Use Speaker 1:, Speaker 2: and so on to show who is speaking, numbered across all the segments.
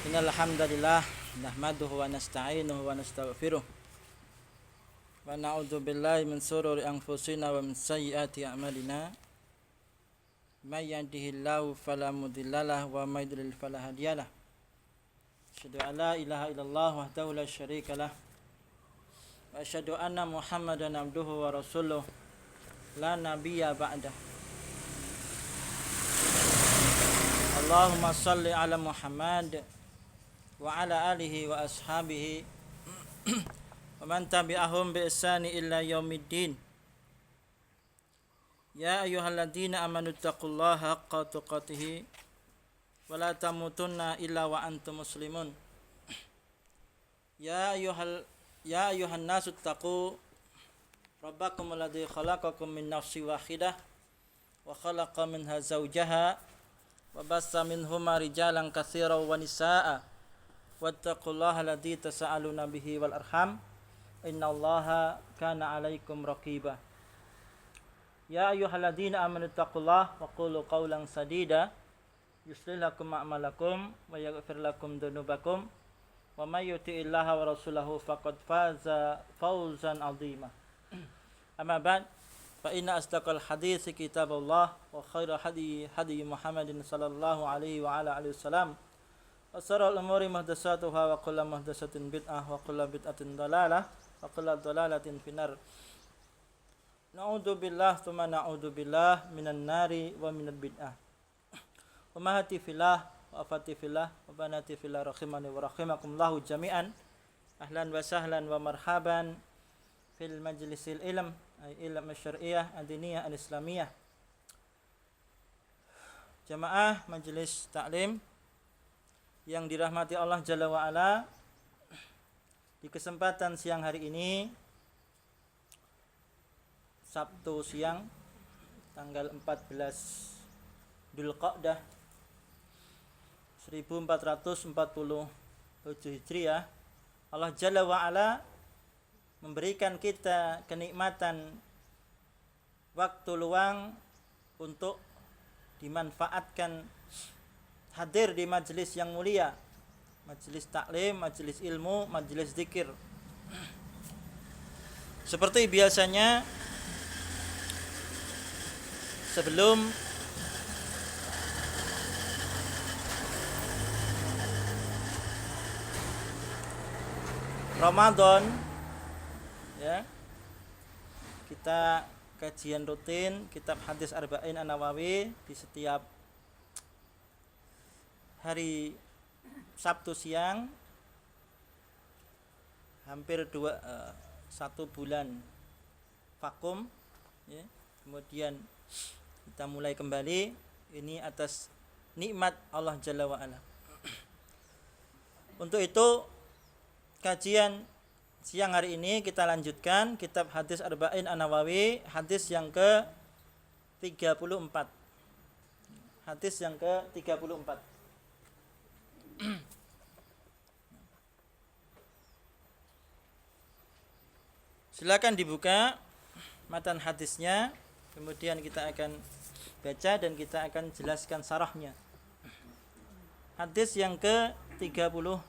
Speaker 1: Innal hamdalillah nahmaduhu wa nasta'inuhu wa nastaghfiruh wa na'udzu billahi min shururi anfusina wa min sayyiati a'malina. May yahdihillahu fala mudhillalah wa may yudlil fala hadiyalah. Asyhadu an la ilaha illallah wahdahu la syarikalah wa asyhadu anna Muhammadan abduhu wa rasuluh la nabiyya ba'dah. Allahumma shalli ala Muhammad wa ala alihi wa ashabihi wa man tabi'ahum bi ihsani illa yaumiddin. Ya ayyuhalladzina amanu taqullaha haqqa tuqatih wa la tamutunna illa wa antum muslimun. Ya ayyuhan nasu taqu rabbakum alladzi khalaqakum min nafsin wahidah wa khalaqa minha zawjaha wa bassa minhuma rijalan katsiran wa nisaa'a wattaqullaha alladzi tasaaluna bihi wal arham innallaha kana 'alaikum raqiba. Ya ayyuhalladzina amanu taqullaha wa qulu qawlan sadida yuslih lakum a'malakum wa yaghfir lakum dzunubakum wa may yuti'illaha wa rasulahu faqad faza fawzan 'azima. Amma ba'd, fa inna asdaqal hadits kitabullah wa khairal hadi Muhammadin sallallahu alaihi wa ala alihi wasallam wa sharral umuri muhdatsatuha wa kullu muhdatsatin bid'ah wa kullu bid'atin dhalalah wa kullu dhalalatin finnar. Na'udzu billah tsumma na'udzu billah minan nari wa minal bid'ah. Ummahati fillah wa afati fillah wa banati fillah rahimani wa rahimakumullah jami'an. Ahlan wa sahlan wa marhaban fil majlisil ilm ay ilm syar'iyyah adiniyah al-islamiyah. Jamaah majelis taklim yang dirahmati Allah Jalla wa Ala, di kesempatan siang hari ini, Sabtu siang tanggal 14 Dzulqa'dah 1447 Hijriah, Allah Jalla wa Ala memberikan kita kenikmatan waktu luang untuk dimanfaatkan hadir di majelis yang mulia, majelis taklim, majelis ilmu, majelis zikir. Seperti biasanya, sebelum Ramadan, ya, kita kajian rutin kitab hadis Arba'in An-Nawawi di setiap hari Sabtu siang, hampir 1 bulan vakum, ya. Kemudian kita mulai kembali, ini atas nikmat Allah Jalla wa Ala. Untuk itu, kajian siang hari ini kita lanjutkan kitab hadis Arba'in An-Nawawi, hadis yang ke-34. Hadis yang ke-34. Silakan dibuka matan hadisnya, kemudian kita akan baca dan kita akan jelaskan syarahnya. Hadis yang ke-34.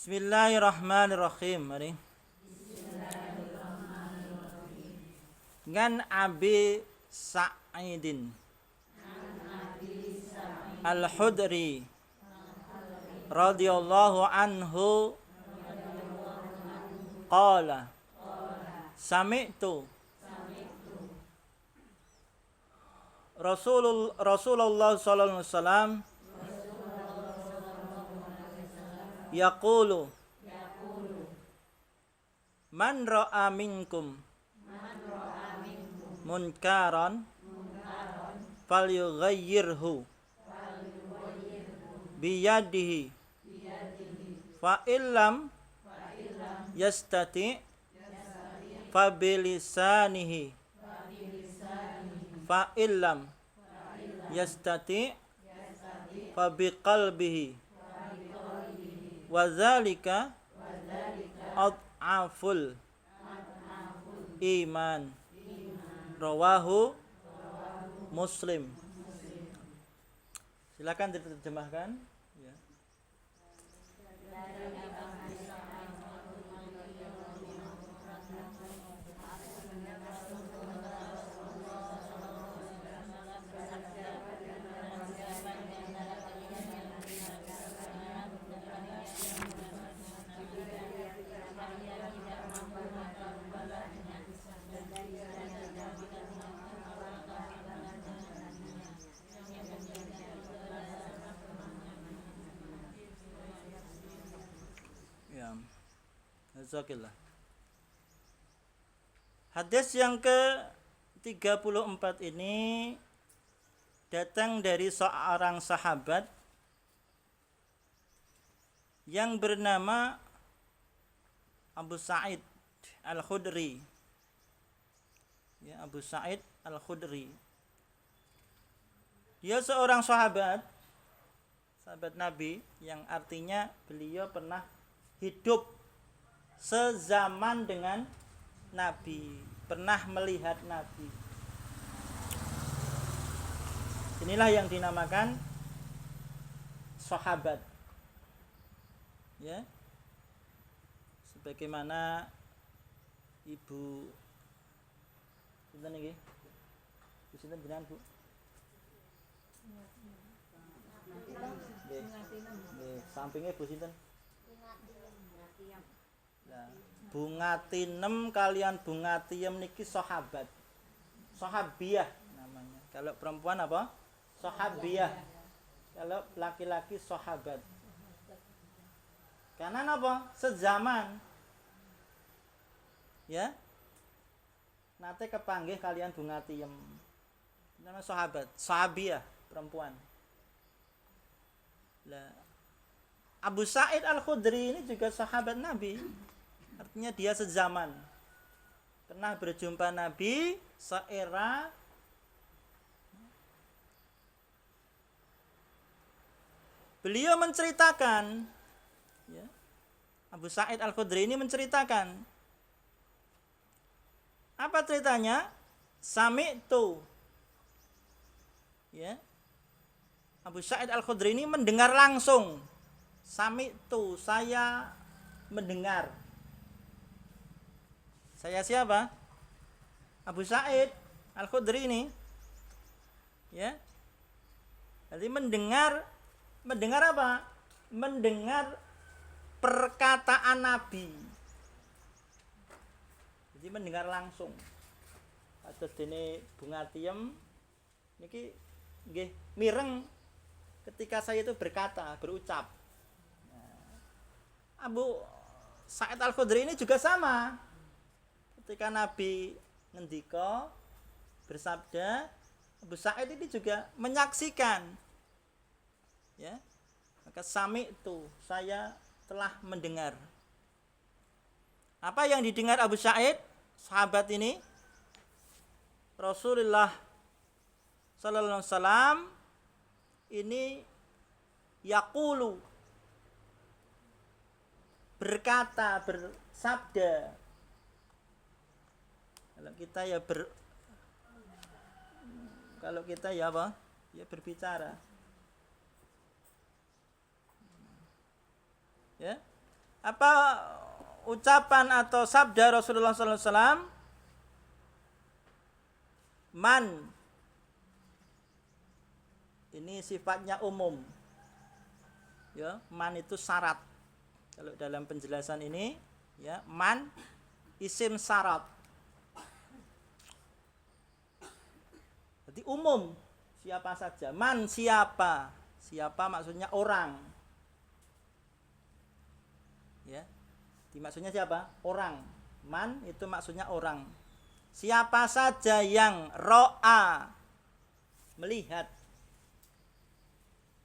Speaker 1: Bismillahirrahmanirrahim. Mari. Ngan Abi Sa'idin Al-Hudri radhiyallahu anhu qala sami'tu Rasulullah sallallahu alaihi wasallam yaqulu man ra'a minkum munkaran falyughayyirhu biyadihi fa illam yastati fa bilisanihi fa illam yastati fa biqalbihi wa dzalika ad'aful iman. Rawahu Muslim. Silakan diterjemahkan. Ya. Ya. Jazakillah. Hadis yang ke-34 ini datang dari seorang sahabat yang bernama Abu Sa'id Al-Khudri. Ya, Abu Sa'id Al-Khudri. Dia seorang sahabat Nabi, yang artinya beliau pernah hidup sezaman dengan Nabi, pernah melihat Nabi. Inilah yang dinamakan sahabat. Ya. Sebagaimana Ibu sinten niki? Bu sinten jenengan, Bu? Nggih, sampinge Bu sinten? Nah, Bunga Tinem kalian Bunga Tiem niki sahabat. Sahabiyah namanya. Kalau perempuan apa? Sahabiyah. Kalau laki-laki sahabat. Karena apa? Sezaman. Ya. Nate kepanggih kalian Bunga Tiem. Nama sahabat, sahabiyah, perempuan. Lah, Abu Sa'id Al-Khudri ini juga sahabat Nabi. Artinya dia sezaman. Pernah berjumpa Nabi seera. Beliau menceritakan, ya, Abu Sa'id Al-Khudri ini menceritakan. Apa ceritanya? Sami'tu. Ya. Abu Sa'id Al-Khudri ini mendengar langsung. Sami'tu, saya mendengar. Saya siapa? Abu Sa'id Al-Khudri ini. Ya. Jadi mendengar apa? Mendengar perkataan Nabi. Jadi mendengar langsung. Kados dene Bunga Tiem niki nggih mireng ketika saya itu berucap. Abu Sa'id Al-Khudri ini juga sama. Ketika Nabi ngendika bersabda, Abu Sa'id ini juga menyaksikan. Ya. Maka sami itu saya telah mendengar. Apa yang didengar Abu Sa'id, sahabat ini? Rasulullah sallallahu alaihi wasallam ini yaqulu, berkata, bersabda. Kalau kita ya apa? Ya berbicara. Ya. Apa ucapan atau sabda Rasulullah sallallahu alaihi wasallam? Man. Ini sifatnya umum. Ya, man itu syarat. Kalau dalam penjelasan ini, ya, man isim syarat. Jadi umum, siapa saja. Man siapa? Siapa maksudnya orang. Ya. Maksudnya siapa? Orang. Man itu maksudnya orang. Siapa saja yang ro'a, melihat.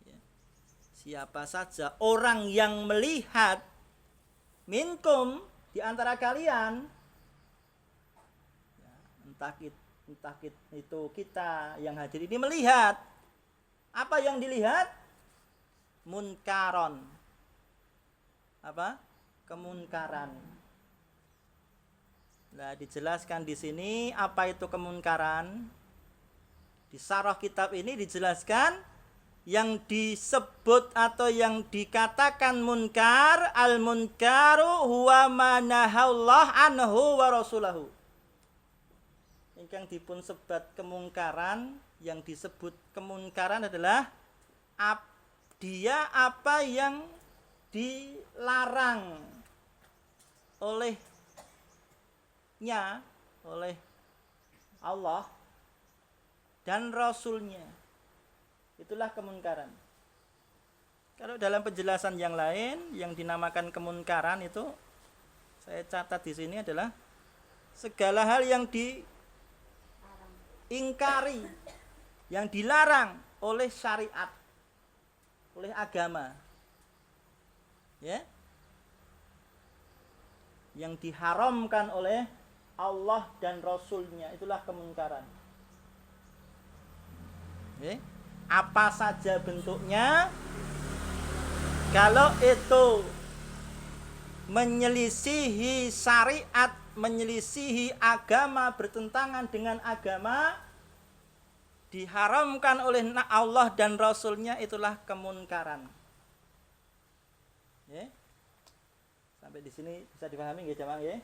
Speaker 1: Ya. Siapa saja orang yang melihat minkum di antara kalian, ya, entah itu kita yang hadir ini melihat. Apa yang dilihat? Munkaron. Apa? Kemunkaran. Nah, dijelaskan di sini apa itu kemunkaran. Di sarah kitab ini dijelaskan yang disebut atau yang dikatakan munkar, al munkaru huwa ma nahallah anhu wa rasulahu. Ingkang dipun sebat kemungkaran, yang disebut kemungkaran adalah dia apa yang dilarang oleh Allah dan Rasulnya. Itulah kemunkaran. Kalau dalam penjelasan yang lain yang dinamakan kemunkaran itu saya catat di sini adalah segala hal yang diingkari, yang dilarang oleh syariat, oleh agama. Ya. Yang diharamkan oleh Allah dan Rasulnya, itulah kemunkaran. Ya. Apa saja bentuknya, kalau itu menyelisihi syariat, menyelisihi agama, bertentangan dengan agama, diharamkan oleh Allah dan Rasulnya, itulah kemunkaran. Ya. Sampai di sini bisa dipahami nggih jamaah ya?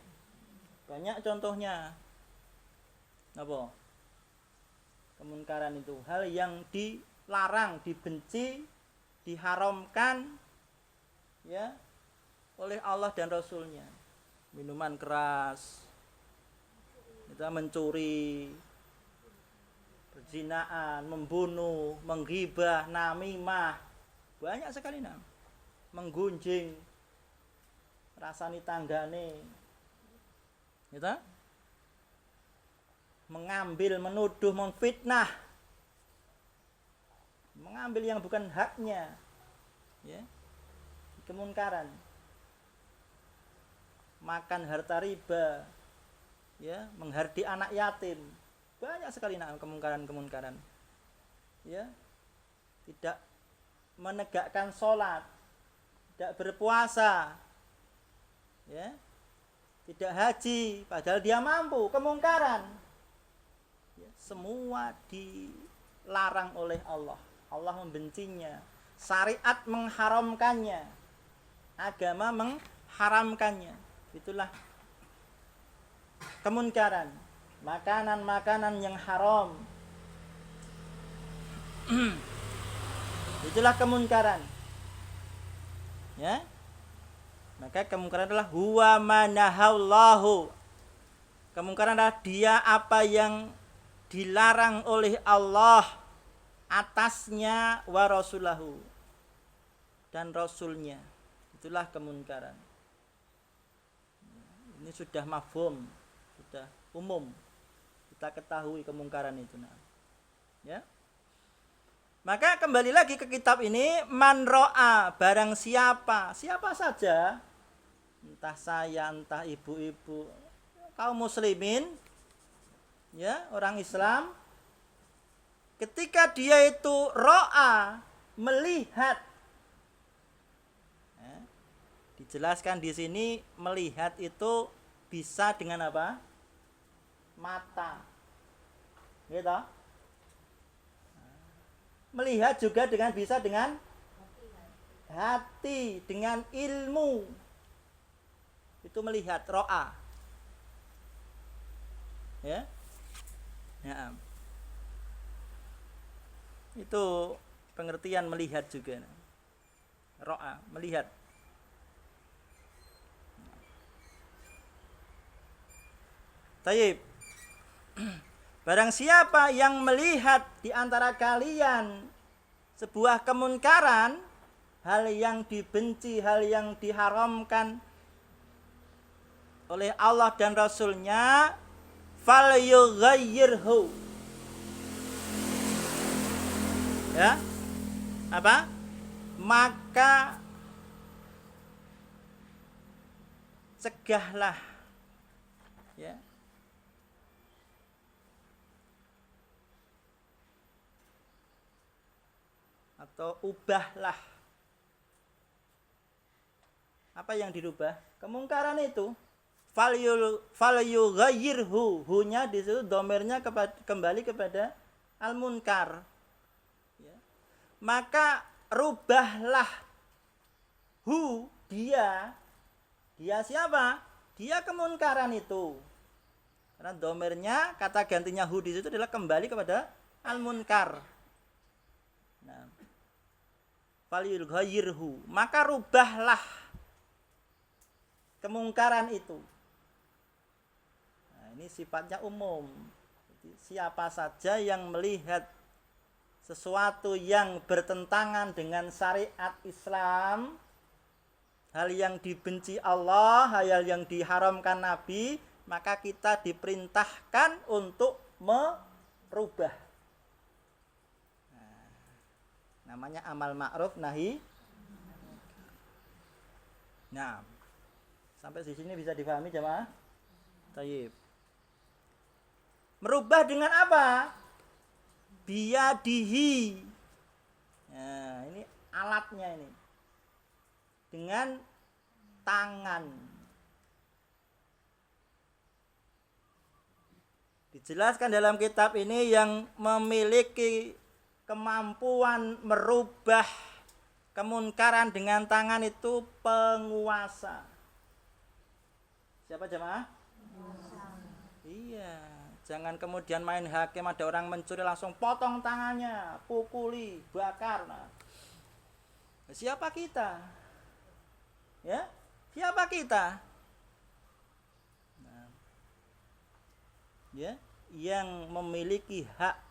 Speaker 1: Banyak contohnya. Apa? Kemunkaran itu hal yang dilarang, dibenci, diharamkan ya oleh Allah dan Rasulnya. Minuman keras, kita mencuri, perzinaan, membunuh, menggibah, namimah, banyak sekali menggunjing, rasani tanggane, gitu? Mengambil, menuduh, memfitnah, mengambil yang bukan haknya, ya, kemunkaran. Makan harta riba, ya, menghardi anak yatim, banyak sekali kemungkaran-kemungkaran, ya, tidak menegakkan sholat, tidak berpuasa, ya, tidak haji padahal dia mampu, kemungkaran ya, semua dilarang oleh Allah. Allah membencinya, syariat mengharamkannya, agama mengharamkannya. Itulah kemunkaran, makanan-makanan yang haram. Itulah kemunkaran, ya. Maka kemungkaran adalah huwa manahallahu. Kemungkaran adalah dia apa yang dilarang oleh Allah atasnya wa rasulahu dan rasulnya. Itulah kemunkaran. Ini sudah mafhum, sudah umum. Kita ketahui kemungkaran itu. Ya. Maka kembali lagi ke kitab ini, man ro'a, barang siapa saja, entah saya, entah ibu-ibu, kaum muslimin, ya, orang Islam, ketika dia itu ro'a, melihat, ya, dijelaskan di sini melihat itu bisa dengan apa? Mata, gitu. Melihat juga bisa dengan hati, dengan ilmu. Itu melihat, ro'a. Ya. Ya. Itu pengertian melihat juga. Ro'a, melihat. Taib. Barang siapa yang melihat di antara kalian sebuah kemunkaran, hal yang dibenci, hal yang diharamkan oleh Allah dan Rasulnya, falyughayyirhu. Ya. Apa? Maka cegahlah. Ya. Atau ubahlah. Apa yang dirubah? Kemungkaran itu. falyughayyirhu, hunya di situ domirnya kembali kepada al munkar, ya. Maka rubahlah hu, dia siapa? Dia kemunkaran itu. Karena domirnya kata gantinya hu di situ adalah kembali kepada al munkar. Nah, falyughayyirhu, maka rubahlah kemungkaran itu. Nah, ini sifatnya umum. Jadi, siapa saja yang melihat sesuatu yang bertentangan dengan syariat Islam, hal yang dibenci Allah, hal yang diharamkan Nabi, maka kita diperintahkan untuk merubah. Nah, namanya amal ma'ruf nahi. Nah, sampai di sini bisa difahami jemaah? Tayyib. Merubah dengan apa? Biyadihi. Nah, ini alatnya ini. Dengan tangan. Dijelaskan dalam kitab ini yang memiliki kemampuan merubah kemunkaran dengan tangan itu penguasa. Siapa jemaah? Iya, jangan kemudian main hakim, ada orang mencuri langsung potong tangannya, pukuli, bakar. Nah, siapa kita? Ya, siapa kita? Nah, ya, yang memiliki hak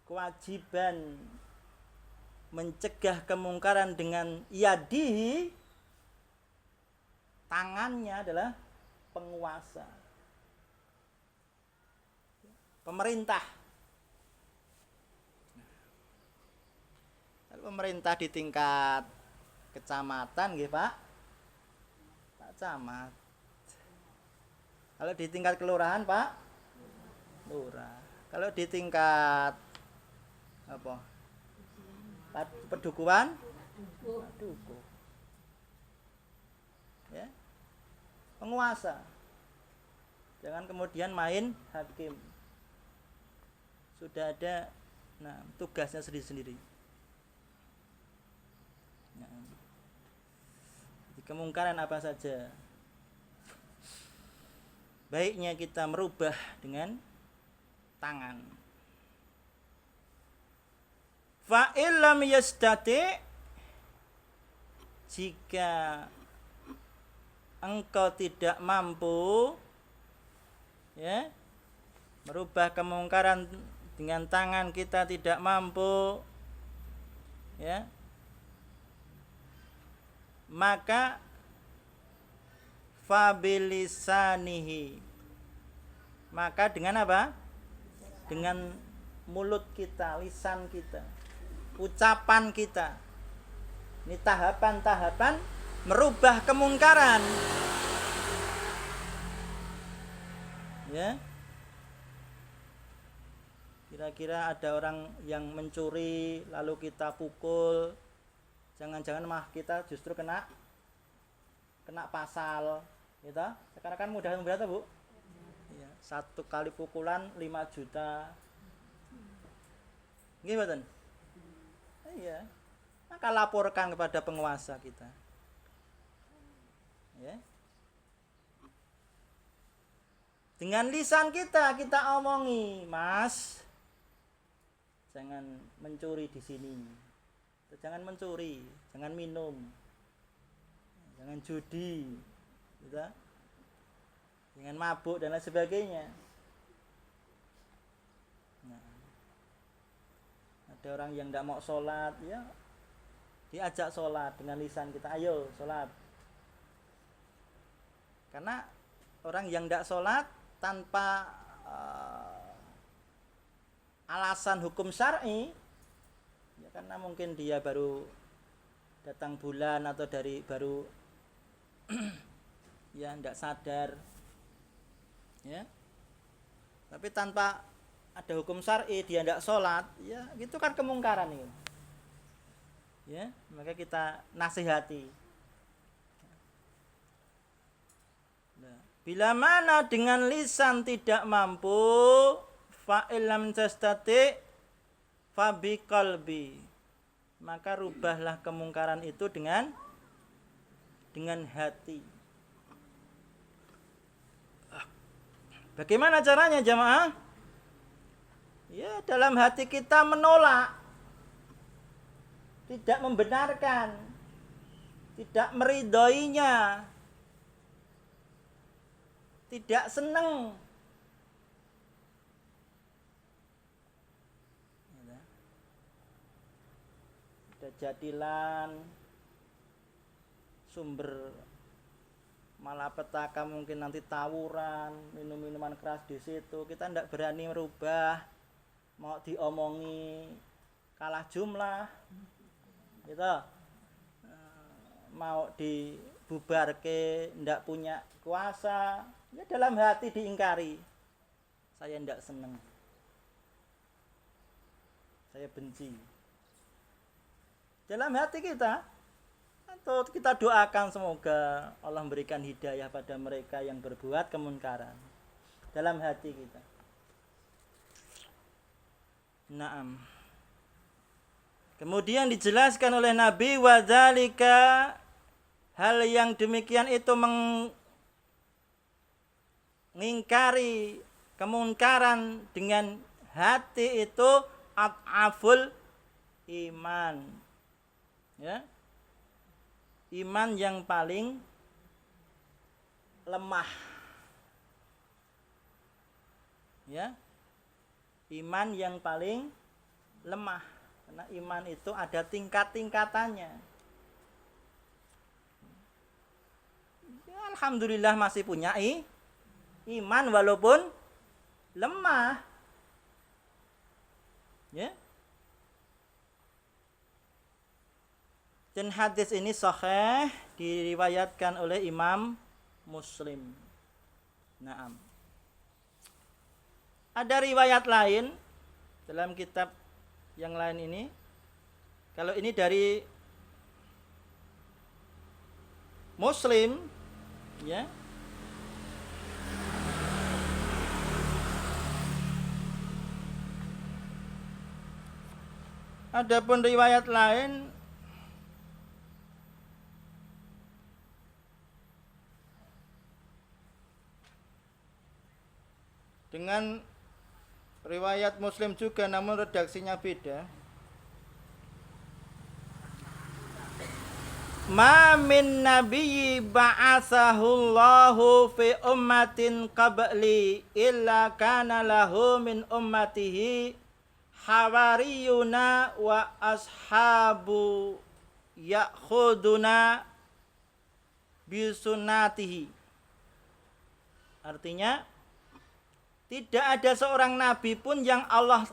Speaker 1: kewajiban mencegah kemungkaran dengan yadihi, tangannya adalah penguasa, pemerintah. Kalau pemerintah di tingkat kecamatan nggih Pak Camat. Kalau di tingkat kelurahan Pak Lurah. Kalau di tingkat apa? Pedukuhan? Paduku. Ya. Penguasa. Jangan kemudian main hakim. Sudah ada tugasnya sendiri-sendiri. Nah, kemungkaran apa saja, baiknya kita merubah dengan tangan. Fa illam yastati, jika engkau tidak mampu ya merubah kemungkaran dengan tangan, kita tidak mampu ya, maka fabilisanihi, maka dengan apa? Dengan mulut kita, lisan kita, ucapan kita. Ini tahapan-tahapan merubah kemungkaran. Ya. Kira-kira ada orang yang mencuri lalu kita pukul, jangan-jangan mah kita justru kena pasal, gitu. Sekarang kan mudah berapa Bu? Ya, 1 kali pukulan 5 juta. Gimana? Iya. Maka laporkan kepada penguasa kita. Ya. Dengan lisan kita omongi, Mas, jangan mencuri di sini. Jangan mencuri, jangan minum. Jangan judi. Gitu. Jangan mabuk dan lain sebagainya. Nah, ada orang yang tidak mau sholat, ya diajak sholat dengan lisan kita, ayo sholat. Karena orang yang tidak sholat tanpa alasan hukum syar'i, ya karena mungkin dia baru datang bulan atau baru ya tidak sadar, ya. Tapi tanpa ada hukum syar'i dia tidak sholat, ya gitu kan kemungkaran itu. Ya, maka kita nasihati. Bila mana dengan lisan tidak mampu, fa illam tastati fa biqalbi. Maka rubahlah kemungkaran itu dengan hati. Bagaimana caranya jamaah? Ya, dalam hati kita menolak, tidak membenarkan, tidak meridhoinya, tidak senang. Sudah jadilan sumber malapetaka, mungkin nanti tawuran, minum-minuman keras di situ. Kita tidak berani merubah, mau diomongi kalah jumlah, gitu. Mau dibubarke, tidak punya kuasa, ya dalam hati diingkari. Saya tidak senang, saya benci. Dalam hati kita, atau kita doakan semoga Allah memberikan hidayah pada mereka yang berbuat kemunkaran. Dalam hati kita. Naam. Kemudian dijelaskan oleh Nabi, wadzalika, hal yang demikian itu mengingkari kemunkaran dengan hati itu ad'aful iman. Ya. Iman yang paling lemah. Ya. Iman yang paling lemah. Karena iman itu ada tingkat-tingkatannya. Ya, alhamdulillah masih punya iman walaupun lemah. Ya. Dan hadis ini sahih, diriwayatkan oleh Imam Muslim. Naam. Ada riwayat lain dalam kitab yang lain ini. Kalau ini dari Muslim, ya. Adapun riwayat lain dengan riwayat Muslim juga, namun redaksinya beda. Ma min nabiyyi ba'asahullahu fi ummatin qabli illa kana lahu min ummatihi hawariyuna wa ashabu ya'khuduna bisunnatihi. Artinya, tidak ada seorang nabi pun yang Allah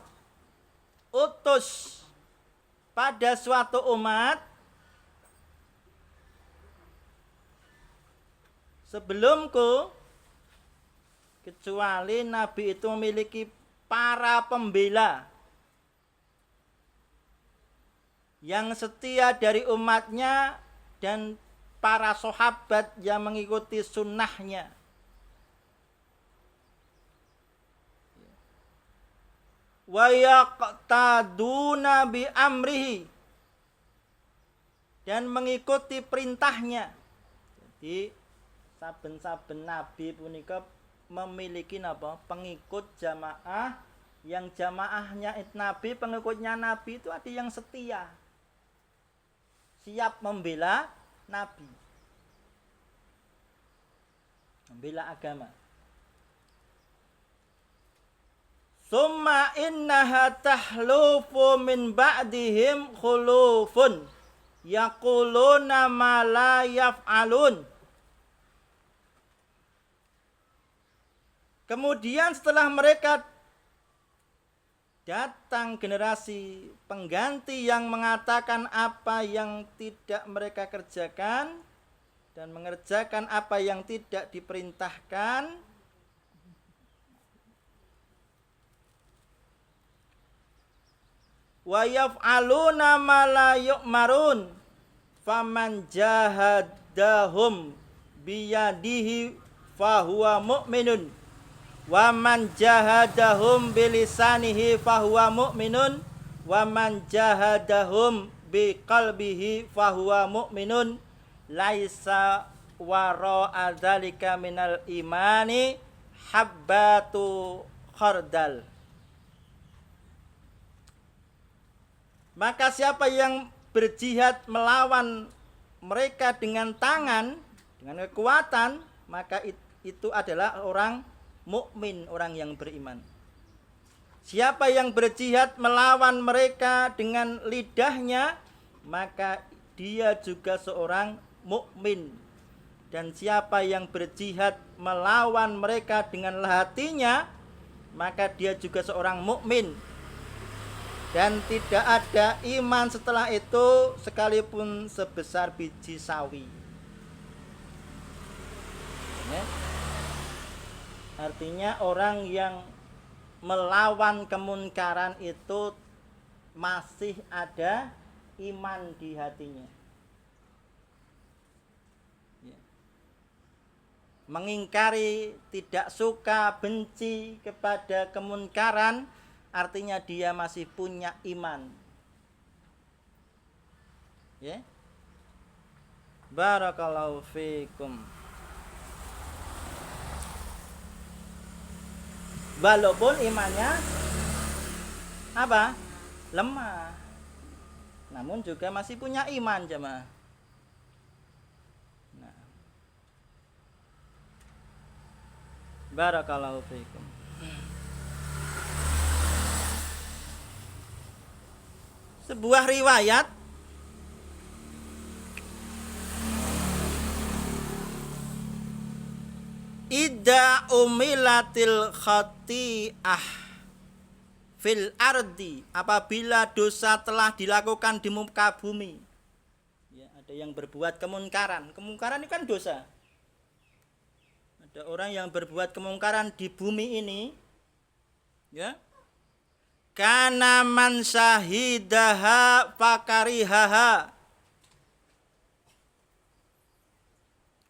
Speaker 1: utus pada suatu umat sebelumku, kecuali nabi itu memiliki para pembela yang setia dari umatnya dan para sahabat yang mengikuti sunnahnya. Wa yaqtaduna bi amrihi, dan mengikuti perintahnya. Jadi saben-saben nabi punika memiliki napa? Pengikut jamaah, yang jamaahnya nabi, pengikutnya nabi itu ada yang setia, siap membela nabi, membela agama. Summa innaha tahlufu min ba'dihim khulufun yaquluna ma la yaf'alun. Kemudian setelah mereka datang generasi pengganti yang mengatakan apa yang tidak mereka kerjakan dan mengerjakan apa yang tidak diperintahkan. Wa yaf'aluna ma la yu'marun faman jahadahum biyadihi fahuwa mu'minun wa man jahadahum bilisanihi fahuwa mu'minun wa man jahadahum biqalbihi fahuwa mu'minun laisa wara'a dzalika minal imani habbatu khardal. Maka siapa yang berjihad melawan mereka dengan tangan, dengan kekuatan, maka itu adalah orang mukmin, orang yang beriman. Siapa yang berjihad melawan mereka dengan lidahnya, maka dia juga seorang mukmin. Dan siapa yang berjihad melawan mereka dengan hatinya, maka dia juga seorang mukmin. Dan tidak ada iman setelah itu sekalipun sebesar biji sawi. Ya. Artinya orang yang melawan kemunkaran itu masih ada iman di hatinya. Ya. Mengingkari, tidak suka, benci kepada kemunkaran, artinya dia masih punya iman. Ya. Barakallahu fikum. Walaupun imannya apa? Lemah. Namun juga masih punya iman, jemaah. Nah. Barakallahu fikum. Sebuah riwayat idza umilatil khati'ah fil ardi, apabila dosa telah dilakukan di muka bumi. Ya, ada yang berbuat kemungkaran. Kemungkaran itu kan dosa. Ada orang yang berbuat kemungkaran di bumi ini, ya. Kana man syahidaha fakarihaha.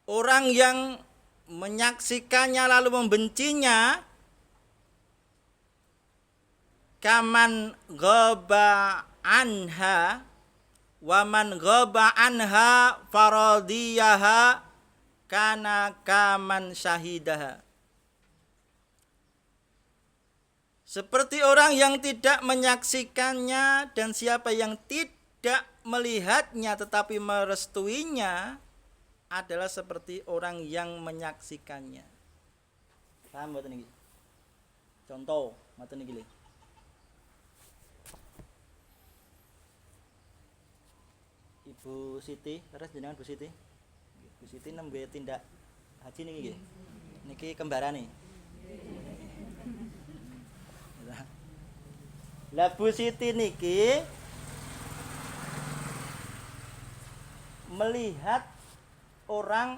Speaker 1: Orang yang menyaksikannya lalu membencinya, kaman ghaba anha wa man ghaba anha faradiyaha kana kaman syahidaha. Seperti orang yang tidak menyaksikannya, dan siapa yang tidak melihatnya tetapi merestuinya adalah seperti orang yang menyaksikannya. Paham mboten niki? Contoh mboten niki. Ibu Siti, terus jenengan Bu Siti. Bu Siti nembe tindak haji niki nggih. Niki kembarane. Lah Bu Siti niki melihat orang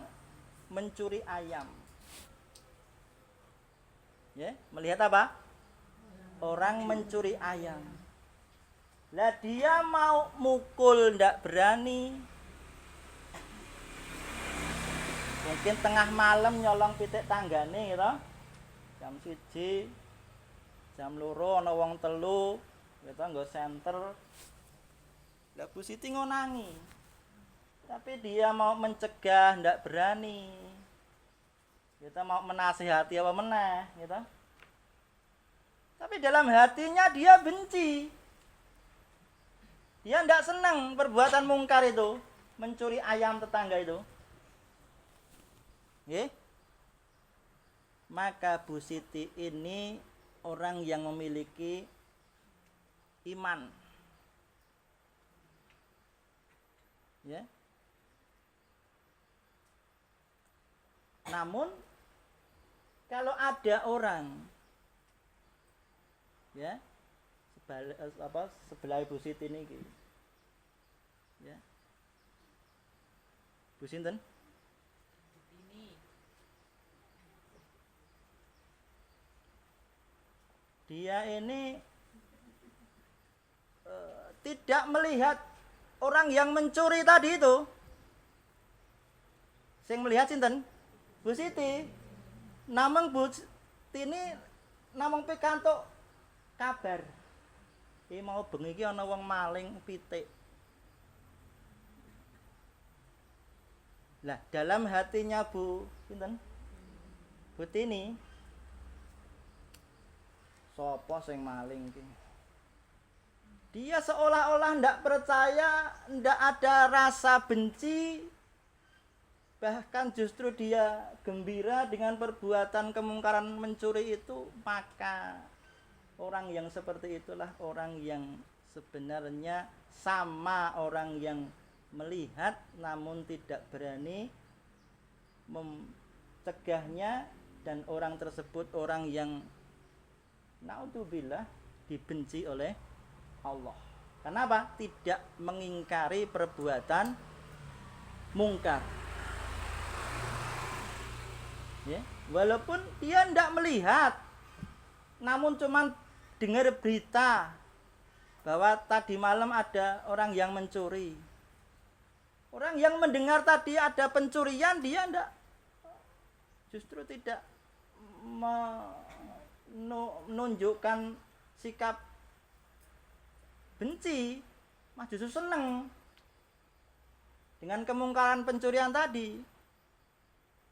Speaker 1: mencuri ayam. Ya, melihat apa? Orang mencuri ayam. Lah dia mau mukul ndak berani. Mungkin tengah malam nyolong pitik tanggane gitu. Jam 1, jam 2 ana wong telu, gitu nggo senter. Lah Bu Siti ngonangi. Tapi dia mau mencegah ndak berani. Kita mau menasihati apa meneh, gitu. Tapi dalam hatinya dia benci. Dia ndak senang perbuatan mungkar itu, mencuri ayam tetangga itu. Nggih? Maka Bu Siti ini orang yang memiliki iman. Ya. Namun kalau ada orang ya sebelah Ibu Siti ini ya. Bu sinten? Dia ini tidak melihat orang yang mencuri tadi itu. Sing melihat sinten? Bu Siti. namung butine namung pikantuk kabar. Iki mau bengi iki ana wong maling pitik. Lah dalam hatinya Bu pinten? Butini sapa sing maling iki? Dia seolah-olah ndak percaya, ndak ada rasa benci, bahkan justru dia gembira dengan perbuatan kemungkaran mencuri itu. Maka orang yang seperti itulah orang yang sebenarnya sama orang yang melihat namun tidak berani mencegahnya, dan orang tersebut orang yang naudzubillah dibenci oleh Allah. Kenapa? Tidak mengingkari perbuatan mungkar. Ya, walaupun dia tidak melihat, namun cuman dengar berita bahwa tadi malam ada orang yang mencuri. Orang yang mendengar tadi ada pencurian, dia tidak, justru tidak menunjukkan sikap benci, mah justru seneng dengan kemungkaran pencurian tadi.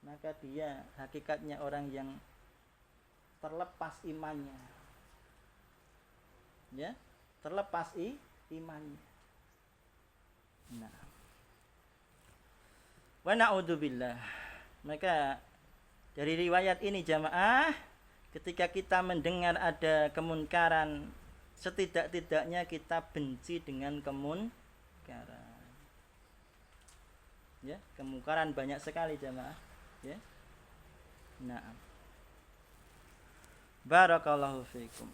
Speaker 1: Maka dia hakikatnya orang yang terlepas imannya, ya, terlepas imannya. Nah, wa na'udzubillah. Maka dari riwayat ini jamaah, ketika kita mendengar ada kemunkaran, setidak-tidaknya kita benci dengan kemungkaran. Ya, kemungkaran banyak sekali jamaah. Ya. Nah. Barakallahu fiikum.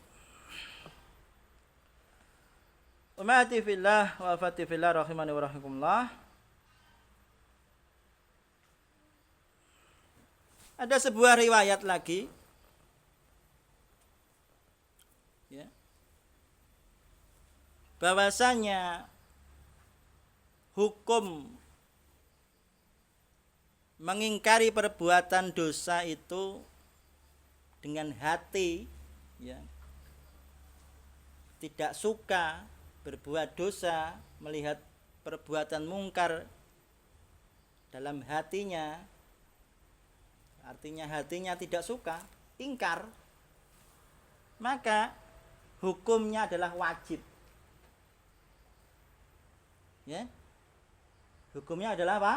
Speaker 1: Ummati fillah wa afati fillah rahimani wa rahimakumullah. Ada sebuah riwayat lagi. Ya. Bahwasanya hukum mengingkari perbuatan dosa itu dengan hati, ya, tidak suka berbuat dosa, melihat perbuatan mungkar dalam hatinya, artinya hatinya tidak suka, ingkar, maka hukumnya adalah wajib. Ya, hukumnya adalah apa?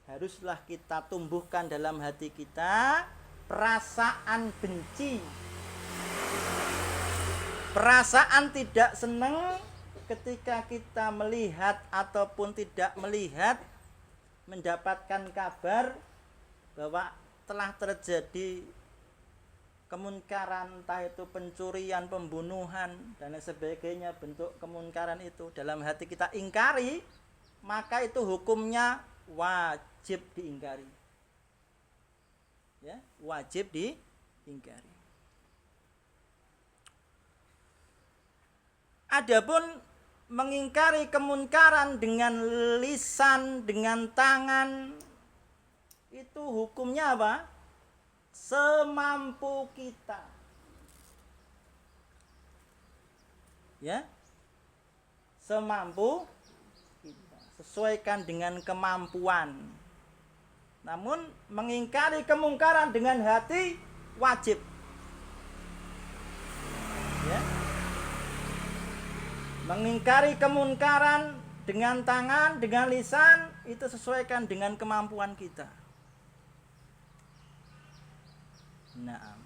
Speaker 1: Haruslah kita tumbuhkan dalam hati kita perasaan benci, perasaan tidak senang ketika kita melihat ataupun tidak melihat, mendapatkan kabar bahwa telah terjadi kemunkaran, entah itu pencurian, pembunuhan dan lain sebagainya, bentuk kemunkaran itu dalam hati kita ingkari, maka itu hukumnya wajib diingkari. Ya, wajib diingkari. Adapun mengingkari kemunkaran dengan lisan, dengan tangan, itu hukumnya apa? Semampu kita. Ya, semampu kita, sesuaikan dengan kemampuan. Namun mengingkari kemungkaran dengan hati wajib. Ya. Mengingkari kemungkaran dengan tangan, dengan lisan, itu sesuaikan dengan kemampuan kita. Naam.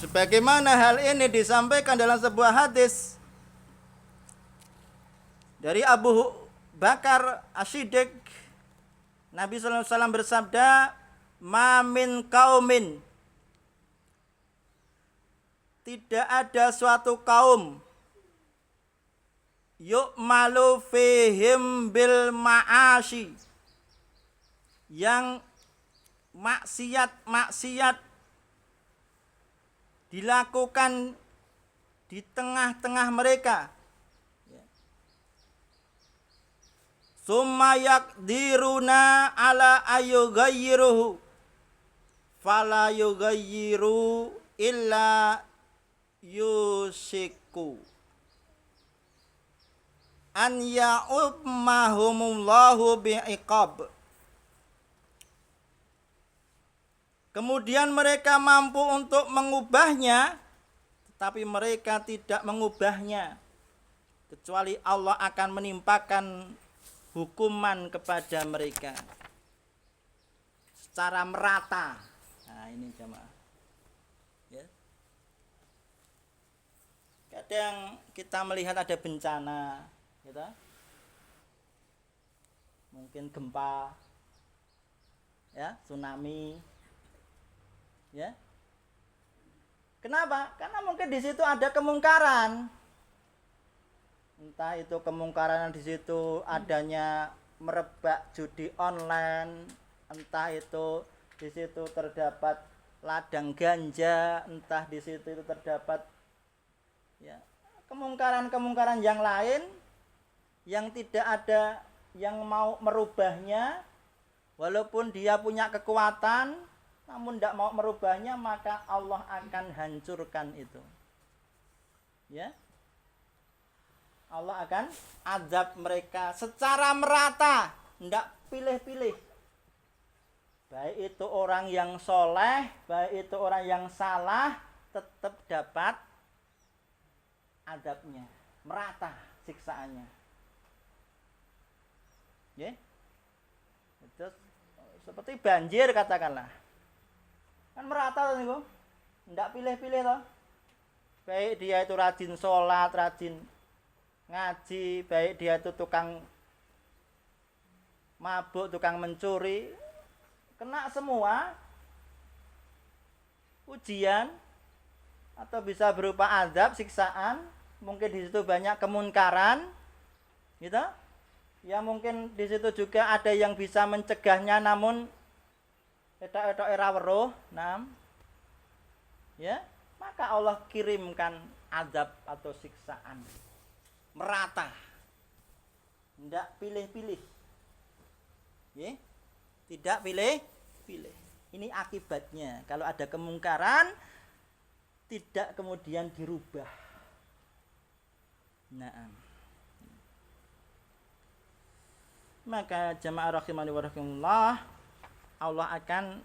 Speaker 1: Sebagaimana hal ini disampaikan dalam sebuah hadis dari Abu Bakar As-Siddiq, Nabi sallallahu alaihi wasallam bersabda, "Ma min qaumin," tidak ada suatu kaum, yu'malu fihim bil ma'asyi, yang maksiat dilakukan di tengah-tengah mereka, summa yaqdiruna ala ayyughayyiruhu fala yughayyiru illa yusiku an ya'ummahumullahu bi'iqab. Kemudian mereka mampu untuk mengubahnya, tetapi mereka tidak mengubahnya kecuali Allah akan menimpakan hukuman kepada mereka secara merata. Nah, ini jemaah. Ya. Kadang kita melihat ada bencana, gitu. Mungkin gempa, ya, tsunami, ya. Kenapa? Karena mungkin di situ ada kemungkaran. Entah itu kemungkaran di situ adanya merebak judi online, entah itu di situ terdapat ladang ganja, entah di situ itu terdapat ya kemungkaran-kemungkaran yang lain yang tidak ada yang mau merubahnya, walaupun dia punya kekuatan namun tidak mau merubahnya, maka Allah akan hancurkan itu. Ya. Allah akan azab mereka secara merata, tidak pilih-pilih. Baik itu orang yang soleh, baik itu orang yang salah, tetap dapat azabnya, merata siksaannya. Ya. Itu seperti banjir katakanlah. Kan merata tuh niku. Ndak pilih-pilih toh. Baik dia itu rajin sholat, rajin ngaji, baik dia itu tukang mabuk, tukang mencuri, kena semua ujian atau bisa berupa azab, siksaan. Mungkin di situ banyak kemunkaran, gitu. Ya mungkin di situ juga ada yang bisa mencegahnya, namun etok-etok era weruh, ya, maka Allah kirimkan azab atau siksaan merata, tidak pilih-pilih, ya, tidak pilih-pilih. Ini akibatnya kalau ada kemungkaran tidak kemudian dirubah. Maka jamaah rahimani wa rahimakumullah, Allah akan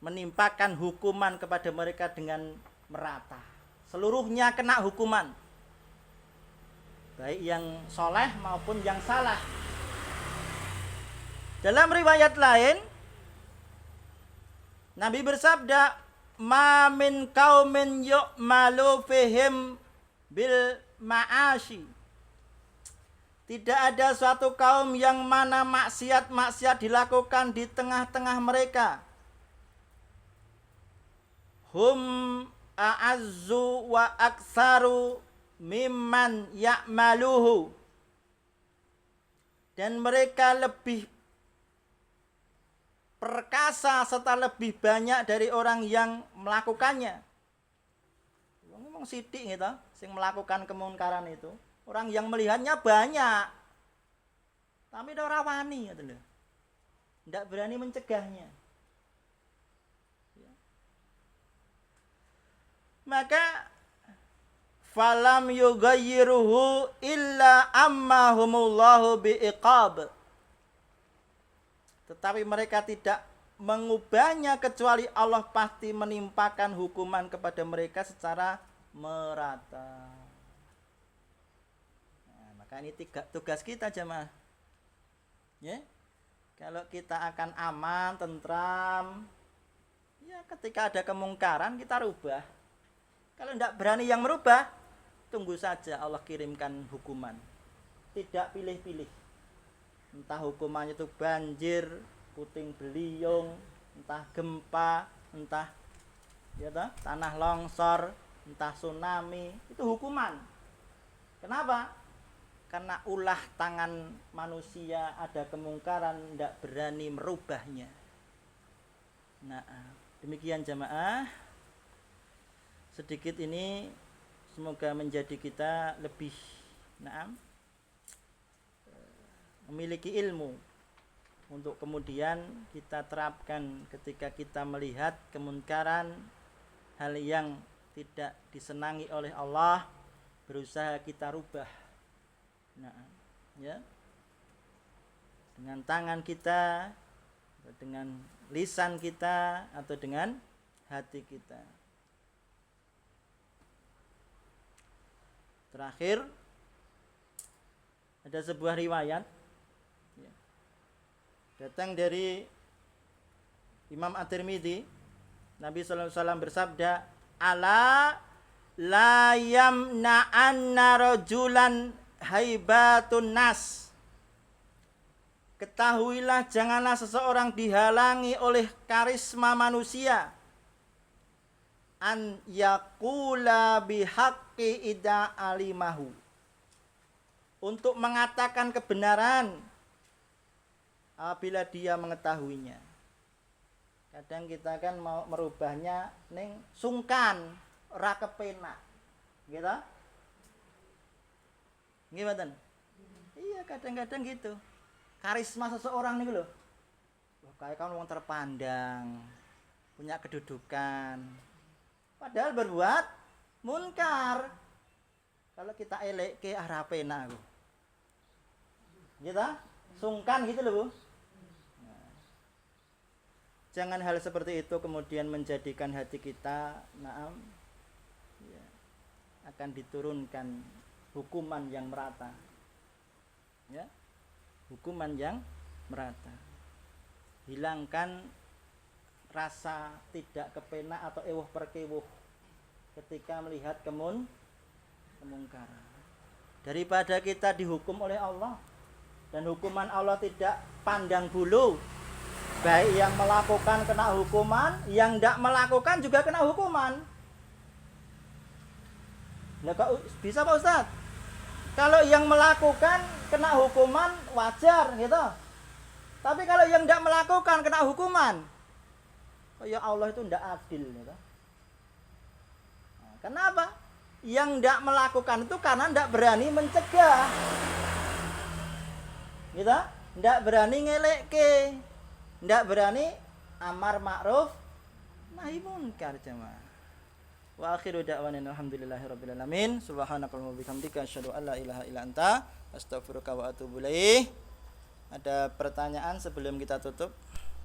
Speaker 1: menimpakan hukuman kepada mereka dengan merata. Seluruhnya kena hukuman. Baik yang soleh maupun yang salah. Dalam riwayat lain, Nabi bersabda, "Ma min qaumin yu'malu fihim bil ma'ashi." Tidak ada suatu kaum yang mana maksiat-maksiat dilakukan di tengah-tengah mereka. Hum a'azzu wa aksaru mimman ya'maluhu. Dan mereka lebih perkasa serta lebih banyak dari orang yang melakukannya. Ngomong sidik gitu, sing melakukan kemungkaran itu. Orang yang melihatnya banyak, tapi ora wani, tidak berani mencegahnya. Maka falam yughayyiruhu illa ammahumullahu biiqab. Tetapi mereka tidak mengubahnya kecuali Allah pasti menimpakan hukuman kepada mereka secara merata. Ini tugas kita jemaah. Ya. Kalau kita akan aman, tentram, ya ketika ada kemungkaran kita rubah. Kalau tidak berani yang merubah, tunggu saja Allah kirimkan hukuman. Tidak pilih-pilih. Entah hukumannya itu banjir, puting beliung, entah gempa, entah ya tanah longsor, entah tsunami, itu hukuman. Kenapa? Karena ulah tangan manusia ada kemungkaran, tidak berani merubahnya. Nah, demikian jamaah. Sedikit ini semoga menjadi kita lebih memiliki ilmu untuk kemudian kita terapkan ketika kita melihat kemunkaran, hal yang tidak disenangi oleh Allah, berusaha kita rubah. Nah, ya. Dengan tangan kita, dengan lisan kita, atau dengan hati kita. Terakhir, ada sebuah riwayat datang dari Imam At-Tirmidzi. Nabi sallallahu alaihi wasallam bersabda, "Ala la yamna'anna rajulan haibatun nas." Ketahuilah, janganlah seseorang dihalangi oleh karisma manusia, an yaqula bihaqqi idza alimahu, untuk mengatakan kebenaran apabila dia mengetahuinya. Kadang kita kan mau merubahnya ning sungkan, ora kepenak. Gitu? Gimana? Iya, kadang-kadang gitu. Karisma seseorang nih lho. Loh, kayak kan wong terpandang, punya kedudukan. Padahal berbuat munkar. Kalau kita elek ke arah penak aku. Gitu? Sungkan gitu loh, Bu. Jangan hal seperti itu kemudian menjadikan hati kita akan diturunkan hukuman yang merata. Ya. Hukuman yang merata. Hilangkan rasa tidak kepenak atau ewuh perkewuh ketika melihat kemungkaran. Daripada kita dihukum oleh Allah, dan hukuman Allah tidak pandang bulu, baik yang melakukan kena hukuman, yang tidak melakukan juga kena hukuman. Nah, bisa Pak Ustaz? Kalau yang melakukan kena hukuman wajar gitu. Tapi kalau yang tidak melakukan kena hukuman, ya Allah itu tidak adil gitu. Nah, kenapa? Yang tidak melakukan itu karena tidak berani mencegah. Gitu? Tidak berani ngelekke, tidak berani amar ma'ruf nahi munkar jemaah. Wa akhiru da'wana alhamdulillahirabbil alamin. Subhanakallahumma bihamdika asyhadu an la ilaha illa anta astaghfiruka wa atubu ilaik. Ada pertanyaan sebelum kita tutup?